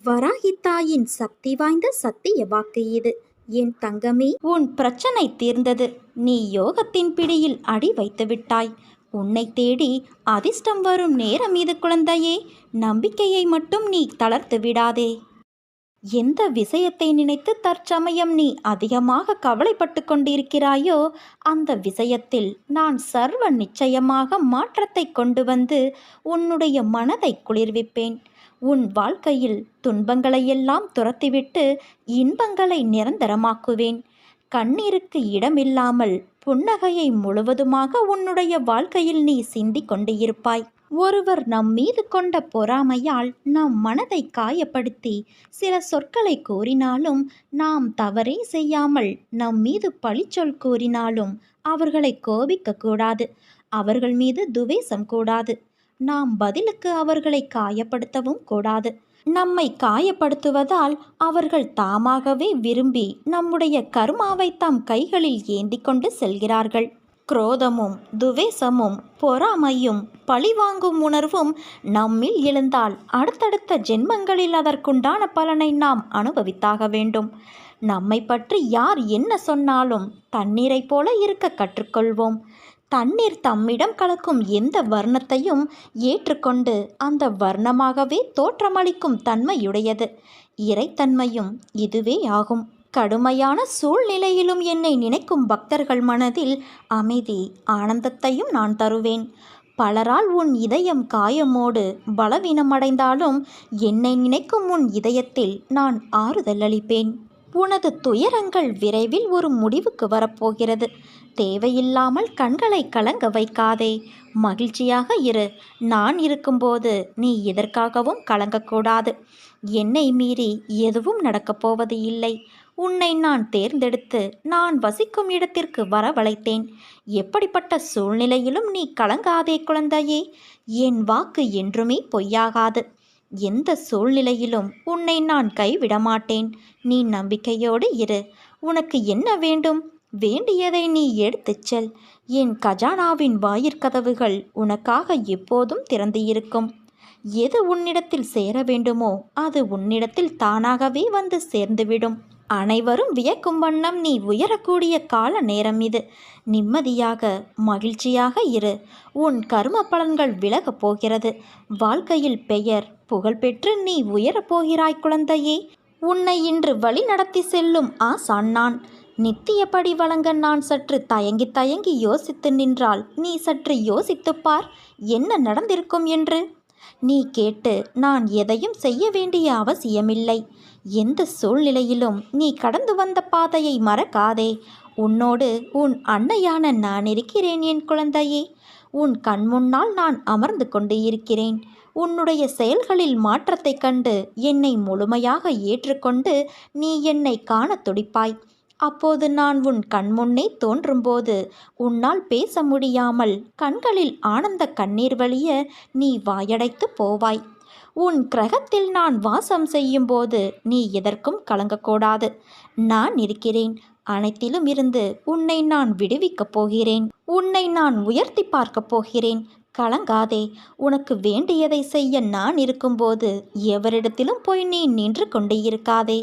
வராகி தாயின் சக்தி வாய்ந்த சத்திய வாக்கு இது. என் தங்கமே, உன் பிரச்சனை தீர்ந்தது. நீ யோகத்தின் பிடியில் அடி வைத்து விட்டாய். உன்னை தேடி அதிர்ஷ்டம் வரும் நேரம் இது குழந்தையே. நம்பிக்கையை மட்டும் நீ தளர்த்து விடாதே. எந்த விஷயத்தை நினைத்து தற்சமயம் நீ அதிகமாக கவலைப்பட்டு கொண்டிருக்கிறாயோ அந்த விஷயத்தில் நான் சர்வ நிச்சயமாக மாற்றத்தை கொண்டு வந்து உன்னுடைய மனதை குளிர்விப்பேன். உன் வாழ்க்கையில் துன்பங்களையெல்லாம் துரத்திவிட்டு இன்பங்களை நிரந்தரமாக்குவேன். கண்ணீருக்கு இடமில்லாமல் புன்னகையை முழுவதுமாக உன்னுடைய வாழ்க்கையில் நீ சிந்தி கொண்டு இருப்பாய். ஒருவர் நம் மீது கொண்ட பொறாமையால் நம் மனதை காயப்படுத்தி சில சொற்களை கூறினாலும், நாம் தவறே செய்யாமல் நம் மீது பழிச்சொல் கூறினாலும் அவர்களை கோபிக்க கூடாது. அவர்கள் மீது துவேஷம் கூடாது. நாம் பதிலுக்கு அவர்களை காயப்படுத்தவும் கூடாது. நம்மை காயப்படுத்துவதால் அவர்கள் தாமாகவே விரும்பி நம்முடைய கர்மாவை தம் கைகளில் ஏந்தி கொண்டு செல்கிறார்கள். குரோதமும் துவேஷமும் பொறாமையும் பழிவாங்கும் உணர்வும் நம்மில் எழுந்தால் அடுத்தடுத்த ஜென்மங்களில் அதற்குண்டான பலனை நாம் அனுபவித்தாக வேண்டும். நம்மை பற்றி யார் என்ன சொன்னாலும் தண்ணீரை போல இருக்க கற்றுக்கொள்வோம். தண்ணீர் தம்மிடம் கலக்கும் எந்த வர்ணத்தையும் ஏற்றுக்கொண்டு அந்த வர்ணமாகவே தோற்றமளிக்கும் தன்மையுடையது. இறைத்தன்மையும் இதுவே ஆகும். கடுமையான சூழ்நிலையிலும் என்னை நினைக்கும் பக்தர்கள் மனதில் அமைதி ஆனந்தத்தையும் நான் தருவேன். பலரால் உன் இதயம் காயமோடு பலவீனமடைந்தாலும் என்னை நினைக்கும் உன் இதயத்தில் நான் ஆறுதல் அளிப்பேன். உனது துயரங்கள் விரைவில் ஒரு முடிவுக்கு வரப்போகிறது. தேவையில்லாமல் கண்களை கலங்க வைக்காதே. மகிழ்ச்சியாக இரு. நான் இருக்கும்போது நீ எதற்காகவும் கலங்கக்கூடாது. என்னை மீறி எதுவும் நடக்கப் போவது இல்லை. உன்னை நான் தேர்ந்தெடுத்து நான் வசிக்கும் இடத்திற்கு வரவழைத்தேன். எப்படிப்பட்ட சூழ்நிலையிலும் நீ கலங்காதே குழந்தையே. என் வாக்கு என்றுமே பொய்யாகாது. எந்த சூழ்நிலையிலும் உன்னை நான் கைவிட மாட்டேன். நீ நம்பிக்கையோடு இரு. உனக்கு என்ன வேண்டும்? வேண்டியதை நீ எடுத்துச் செல். என் கஜானாவின் வாயிற்கதவுகள் உனக்காக எப்போதும் திறந்து இருக்கும். எது உன்னிடத்தில் சேர வேண்டுமோ அது உன்னிடத்தில் தானாகவே வந்து சேர்ந்துவிடும். அனைவரும் வியக்கும் வண்ணம் நீ உயரக்கூடிய கால நேரம் இது. நிம்மதியாக மகிழ்ச்சியாக இரு. உன் கர்ம பலன்கள் விலகப் போகிறது. வாழ்க்கையில் பெயர் புகழ்பெற்று நீ உயரப்போகிறாய் குழந்தையே. உன்னை இன்று வழி நடத்தி செல்லும் ஆசான் நான். நித்தியப்படி வழங்க நான் சற்று தயங்கி தயங்கி யோசித்து நின்றால் நீ சற்று யோசித்துப்பார் என்ன நடந்திருக்கும் என்று. நீ கேட்டு நான் எதையும் செய்ய வேண்டிய அவசியமில்லை. எந்த சூழ்நிலையிலும் நீ கடந்து வந்த பாதையை மறக்காதே. உன்னோடு உன் அன்னையான நான் இருக்கிறேன் என் குழந்தையே. உன் கண்முன்னால் நான் அமர்ந்து கொண்டு இருக்கிறேன். உன்னுடைய செயல்களில் மாற்றத்தை கண்டு என்னை முழுமையாக ஏற்றுக்கொண்டு நீ என்னை காண துடிப்பாய். அப்போது நான் உன் கண்முன்னே தோன்றும்போது உன்னால் பேச முடியாமல் கண்களில் ஆனந்த கண்ணீர் வழிய நீ வாயடைத்து போவாய். உன் கிரகத்தில் நான் வாசம் செய்யும்போது நீ எதற்கும் கலங்கக்கூடாது. நான் இருக்கிறேன். அனைத்திலும் இருந்து உன்னை நான் விடுவிக்கப் போகிறேன். உன்னை நான் உயர்த்தி பார்க்கப் போகிறேன். கலங்காதே. உனக்கு வேண்டியதை செய்ய நான் இருக்கும்போது எவரிடத்திலும் போய் நீ நின்று கொண்டு இருக்காதே.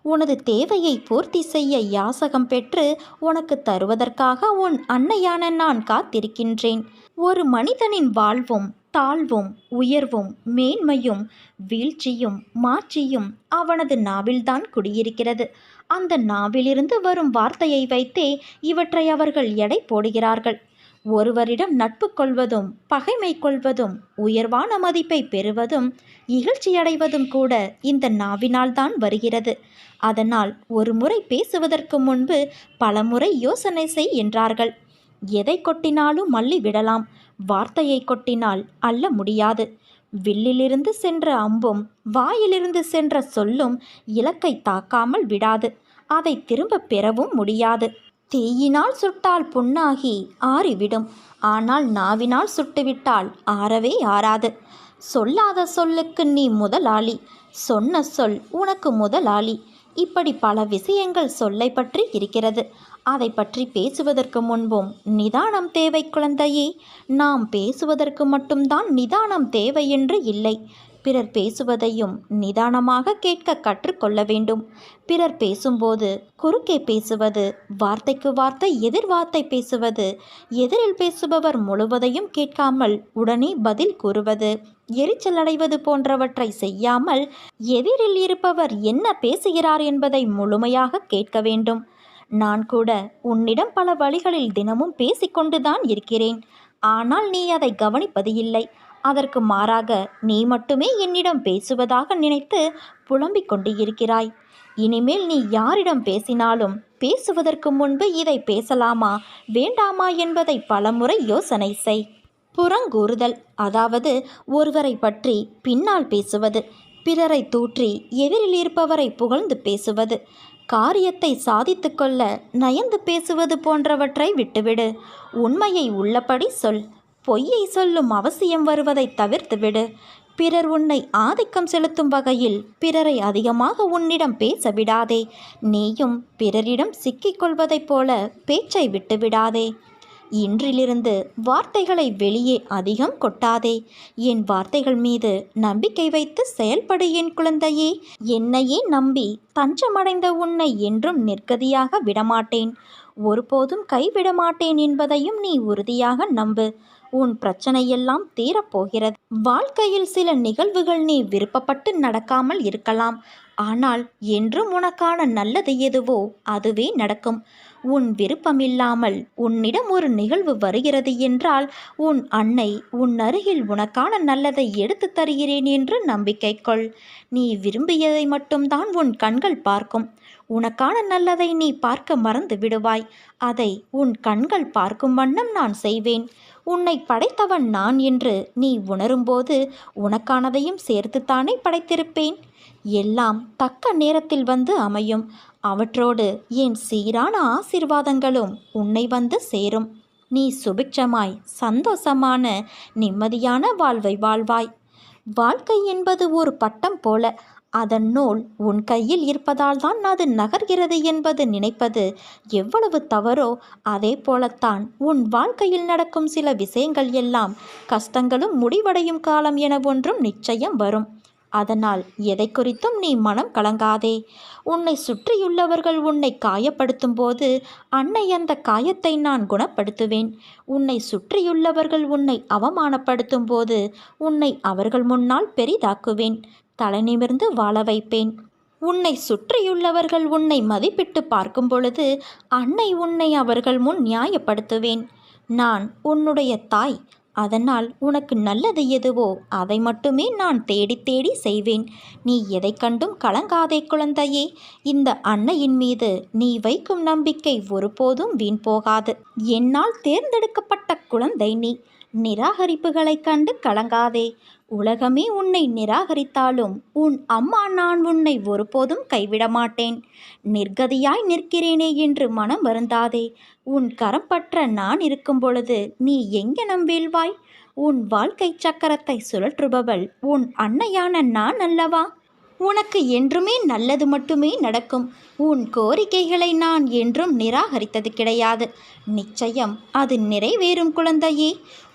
உனது தேவையை பூர்த்தி செய்ய யாசகம் பெற்று உனக்கு தருவதற்காக உன் அன்னையான நான் காத்திருக்கின்றேன். ஒரு மனிதனின் வாழ்வும் தாழ்வும் உயர்வும் மேன்மையும் வீழ்ச்சியும் மாட்சியும் அவனது நாவில்தான் குடியிருக்கிறது. அந்த நாவிலிருந்து வரும் வார்த்தையை வைத்தே இவற்றை அவர்கள் எடை போடுகிறார்கள். ஒருவரிடம் நட்பு கொள்வதும் பகைமை கொள்வதும் உயர்வான மதிப்பை பெறுவதும் இகழ்ச்சியடைவதும் கூட இந்த நாவினால்தான் வருகிறது. அதனால் ஒரு முறை பேசுவதற்கு முன்பு பல முறை யோசனை செய் என்றார்கள். எதை கொட்டினாலும் அள்ளி விடலாம். வார்த்தையை கொட்டினால் அள்ள முடியாது. வில்லிலிருந்து சென்ற அம்பும் வாயிலிருந்து சென்ற சொல்லும் இலக்கை தாக்காமல் விடாது. அதை திரும்ப பெறவும் முடியாது. தீயினால் சுட்டால் புண்ணாகி ஆறிவிடும். ஆனால் நாவினால் சுட்டுவிட்டால் ஆறவே ஆறாது. சொல்லாத சொல்லுக்கு நீ முதலாளி. சொன்ன சொல் உனக்கு முதலாளி. இப்படி பல விஷயங்கள் சொல்லை பற்றி இருக்கிறது. அதை பற்றி பேசுவதற்கு முன்பும் நிதானம் தேவை குழந்தையே. நாம் பேசுவதற்கு மட்டும்தான் நிதானம் தேவை என்று இல்லை. பிறர் பேசுவதையும் நிதானமாக கேட்க கற்றுக்கொள்ள வேண்டும். பிறர் பேசும்போது குறுக்கே பேசுவது, வார்த்தைக்கு வார்த்தை எதிர் வார்த்தை பேசுவது, எதிரில் பேசுபவர் முழுவதையும் கேட்காமல் உடனே பதில் கூறுவது, எரிச்சல் அடைவது போன்றவற்றை செய்யாமல் எதிரில் இருப்பவர் என்ன பேசுகிறார் என்பதை முழுமையாக கேட்க வேண்டும். நான் கூட உன்னிடம் பல வழிகளில் தினமும் பேசிக்கொண்டுதான் இருக்கிறேன். ஆனால் நீ அதை கவனிப்பது இல்லை. அதற்கு மாறாக நீ மட்டுமே என்னிடம் பேசுவதாக நினைத்து புலம்பிக் கொண்டு இருக்கிறாய். இனிமேல் நீ யாரிடம் பேசினாலும் பேசுவதற்கு முன்பு இதை பேசலாமா வேண்டாமா என்பதை பலமுறை யோசனை செய். புறங்கூறுதல், அதாவது ஒருவரை பற்றி பின்னால் பேசுவது, பிறரை தூற்றி எதிரில் இருப்பவரை புகழ்ந்து பேசுவது, காரியத்தை சாதித்து கொள்ள நயந்து பேசுவது போன்றவற்றை விட்டுவிடு. உண்மையை உள்ளபடி சொல். பொய்யை சொல்லும் அவசியம் வருவதை தவிர்த்துவிடு. பிறர் உன்னை ஆதிக்கம் செலுத்தும் வகையில் பிறரை அதிகமாக உன்னிடம் பேச விடாதே. நீயும் பிறரிடம் சிக்கிக்கொள்வதைப் போல பேச்சை விட்டுவிடாதே. இன்றிலிருந்து வார்த்தைகளை வெளியே அதிகம் கொட்டாதே. என் வார்த்தைகள் மீது நம்பிக்கை வைத்து செயல்படு என் குழந்தையே. என்னையே நம்பி தஞ்சமடைந்த உன்னை என்றும் நிர்கதியாக விடமாட்டேன், ஒருபோதும் கைவிட மாட்டேன் என்பதையும் நீ உறுதியாக நம்பு. உன் பிரச்சனையெல்லாம் தீரப்போகிறது. வாழ்க்கையில் சில நிகழ்வுகள் நீ விருப்பப்பட்டு நடக்காமல் இருக்கலாம். ஆனால் என்றும் உனக்கான நல்லது எதுவோ அதுவே நடக்கும். உன் விருப்பமில்லாமல் உன்னிடம் ஒரு நிகழ்வு வருகிறது என்றால் உன் அன்னை உன் அருகில் உனக்கான நல்லதை எடுத்து தருகிறேன் என்று நம்பிக்கை கொள். நீ விரும்பியதை மட்டும்தான் உன் கண்கள் பார்க்கும். உனக்கான நல்லதை நீ பார்க்க மறந்து விடுவாய். அதை உன் கண்கள் பார்க்கும் வண்ணம் நான் செய்வேன். உன்னை படைத்தவன் நான் என்று நீ உணரும்போது உனக்கானதையும் சேர்த்துத்தானே படைத்திருப்பேன். எல்லாம் தக்க நேரத்தில் வந்து அமையும். அவற்றோடு என் சீரான ஆசீர்வாதங்களும் உன்னை வந்து சேரும். நீ சுபிட்சமாய் சந்தோஷமான நிம்மதியான வாழ்வை வாழ்வாய். வாழ்க்கை என்பது ஒரு பட்டம் போல. அதன் நூல் உன் கையில் இருப்பதால் தான் அது நகர்கிறது என்பது நினைப்பது எவ்வளவு தவறோ அதே போலத்தான் உன் வாழ்க்கையில் நடக்கும் சில விஷயங்கள் எல்லாம் கஷ்டங்களும் முடிவடையும் காலம் என ஒன்றும் நிச்சயம் வரும். அதனால் எதை குறித்தும் நீ மனம் கலங்காதே. உன்னை சுற்றியுள்ளவர்கள் உன்னை காயப்படுத்தும் போது அன்னை அந்த காயத்தை நான் குணப்படுத்துவேன். உன்னை சுற்றியுள்ளவர்கள் உன்னை அவமானப்படுத்தும் போது உன்னை அவர்கள் முன்னால் பெரிதாக்குவேன். தலை நிமிர்ந்து வாழ வைப்பேன். உன்னை சுற்றியுள்ளவர்கள் உன்னை மதிப்பிட்டு பார்க்கும் பொழுது அன்னை உன்னை அவர்கள் முன் நியாயப்படுத்துவேன். நான் உன்னுடைய தாய். அதனால் உனக்கு நல்லது எதுவோ அதை மட்டுமே நான் தேடி தேடி செய்வேன். நீ எதை கண்டும் கலங்காதே குழந்தையே. இந்த அன்னையின் மீது நீ வைக்கும் நம்பிக்கை ஒருபோதும் வீண் போகாது. என்னால் தேர்ந்தெடுக்கப்பட்ட குழந்தை நீ. நிராகரிப்புகளை கண்டு கலங்காதே. உலகமே உன்னை நிராகரித்தாலும் உன் அம்மா நான் உன்னை ஒருபோதும் கைவிட மாட்டேன். நிர்கதியாய் நிற்கிறேனே என்று மனம் வருந்தாதே. உன் கரம் பற்ற நான் இருக்கும் பொழுது நீ எங்கனம் வீழ்வாய்? உன் வாழ்க்கை சக்கரத்தை சுழற்றுபவள் உன் அன்னையான நான் அல்லவா? உனக்கு என்றுமே நல்லது மட்டுமே நடக்கும். உன் கோரிக்கைகளை நான் என்றும் நிராகரித்தது கிடையாது. நிச்சயம் அது நிறைவேறும் குழந்தையே.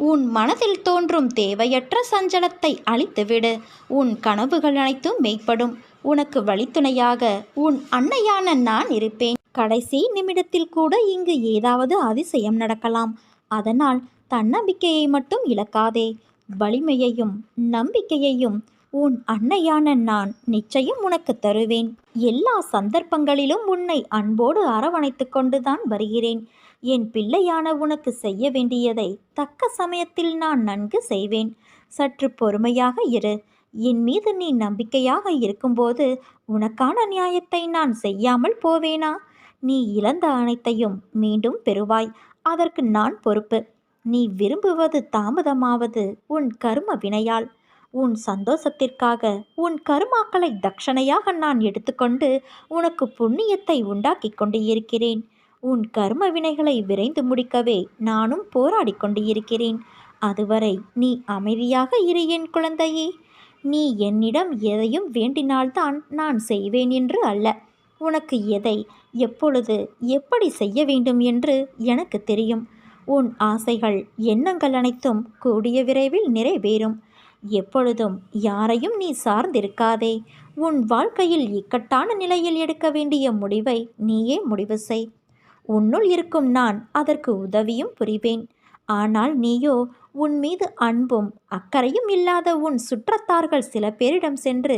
உன் மனதில் தோன்றும் தேவையற்ற சஞ்சலத்தை அழித்துவிடு. உன் கனவுகள் அனைத்தும் மெய்ப்படும். உனக்கு வழித்துணையாக உன் அன்னையான நான் இருப்பேன். கடைசி நிமிடத்தில் கூட இங்கு ஏதாவது அதிசயம் நடக்கலாம். அதனால் தன்னம்பிக்கையை மட்டும் இழக்காதே. வலிமையையும் நம்பிக்கையையும் உன் அன்னையான நான் நிச்சயம் உனக்கு தருவேன். எல்லா சந்தர்ப்பங்களிலும் உன்னை அன்போடு அரவணைத்து கொண்டுதான் வருகிறேன். என் பிள்ளையான உனக்கு செய்ய வேண்டியதை தக்க சமயத்தில் நான் நன்கு செய்வேன். சற்று பொறுமையாக இரு. என் மீது நீ நம்பிக்கையாக இருக்கும்போது உனக்கான நியாயத்தை நான் செய்யாமல் போவேனா? நீ இழந்த அனைத்தையும் மீண்டும் பெறுவாய். அதற்கு நான் பொறுப்பு. நீ விரும்புவது தாமதமாவது உன் கர்ம வினையால். உன் சந்தோஷத்திற்காக உன் கருமாக்களை தட்சணையாக நான் எடுத்துக்கொண்டு உனக்கு புண்ணியத்தை உண்டாக்கி கொண்டு இருக்கிறேன். உன் கர்ம வினைகளை விரைந்து முடிக்கவே நானும் போராடி கொண்டு இருக்கிறேன். அதுவரை நீ அமைதியாக இரு என் குழந்தையே. நீ என்னிடம் எதையும் வேண்டினால்தான் நான் செய்வேன் என்று அல்ல. உனக்கு எதை எப்பொழுது எப்படி செய்ய வேண்டும் என்று எனக்கு தெரியும். உன் ஆசைகள் எண்ணங்கள் அனைத்தும் கூடிய விரைவில் நிறைவேறும். எப்பொழுதும் யாரையும் நீ சார்ந்திருக்காதே. உன் வாழ்க்கையில் இக்கட்டான நிலையில் எடுக்க வேண்டிய முடிவை நீயே முடிவு செய். உன்னுள் இருக்கும் நான் அதற்கு உதவியும் புரிவேன். ஆனால் நீயோ உன் மீது அன்பும் அக்கறையும் இல்லாத உன் சுற்றத்தார்கள் சில பேரிடம் சென்று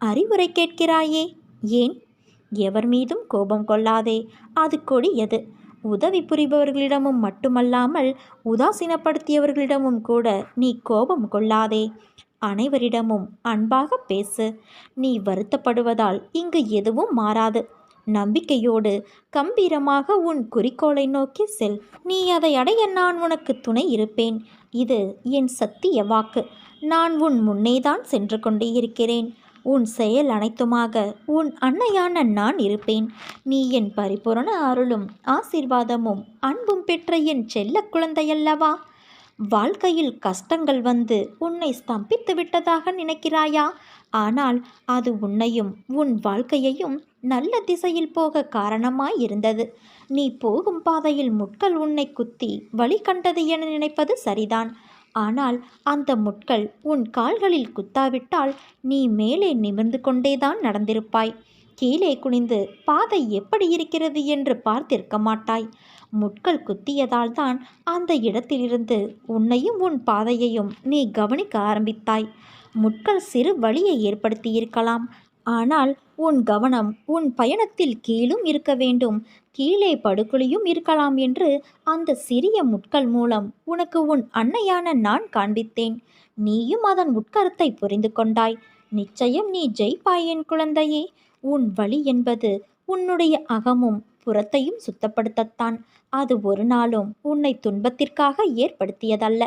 அறிவுரை கேட்கிறாயே, ஏன்? எவர் மீதும் கோபம் கொள்ளாதே, அது கொடியது. உதவி புரிபவர்களிடமும் மட்டுமல்லாமல் உதாசீனப்படுத்தியவர்களிடமும் கூட நீ கோபம் கொள்ளாதே. அனைவரிடமும் அன்பாக பேசு. நீ வருத்தப்படுவதால் இங்கு எதுவும் மாறாது. நம்பிக்கையோடு கம்பீரமாக உன் குறிக்கோளை நோக்கி செல். நீ அதை அடைய நான் உனக்கு துணை இருப்பேன். இது என் சத்திய வாக்கு. நான் உன் முன்னேதான் சென்று கொண்டே இருக்கிறேன். உன் செயல் அனைத்துமாக உன் அன்னையான நான் இருப்பேன். நீ என் பரிபூரண அருளும் ஆசீர்வாதமும் அன்பும் பெற்ற என் செல்ல குழந்தையல்லவா? வாழ்க்கையில் கஷ்டங்கள் வந்து உன்னை ஸ்தம்பித்து விட்டதாக நினைக்கிறாயா? ஆனால் அது உன்னையும் உன் வாழ்க்கையையும் நல்ல திசையில் போக காரணமாய் இருந்தது. நீ போகும் பாதையில் முட்கள் உன்னை குத்தி வழி கண்டது என நினைப்பது சரிதான். ஆனால் அந்த முட்கள் உன் கால்களில் குத்தாவிட்டால் நீ மேலே நிமிர்ந்து கொண்டேதான் நடந்திருப்பாய். கீழே குனிந்து பாதை எப்படி இருக்கிறது என்று பார்த்திருக்க மாட்டாய். முட்கள் குத்தியதால் தான் அந்த இடத்திலிருந்து உன்னையும் உன் பாதையையும் நீ கவனிக்க ஆரம்பித்தாய். முட்கள் சிறு வழியை ஏற்படுத்தியிருக்கலாம். ஆனால் உன் கவனம் உன் பயணத்தில் கீழும் இருக்க வேண்டும். கீழே படுகுழியும் இருக்கலாம் என்று அந்த சிறிய முட்கள் மூலம் உனக்கு உன் அன்னையான நான் காண்பித்தேன். நீயும் அதன் உட்கருத்தை புரிந்து கொண்டாய். நிச்சயம் நீ ஜெயிப்பாய் என் குழந்தையே. உன் வழி என்பது உன்னுடைய அகமும் புறத்தையும் சுத்தப்படுத்தத்தான். அது ஒரு நாளும் உன்னை துன்பத்திற்காக ஏற்படுத்தியதல்ல.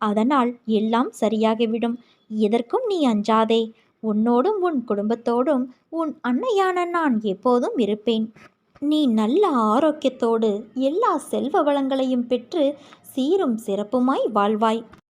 அதனால் எல்லாம் சரியாகிவிடும். எதற்கும் நீ அஞ்சாதே. உன்னோடும் உன் குடும்பத்தோடும் உன் அன்னையான நான் எப்போதும் இருப்பேன். நீ நல்ல ஆரோக்கியத்தோடு எல்லா செல்வ வளங்களையும் பெற்று சீரும் சிறப்புமாய் வாழ்வாய்.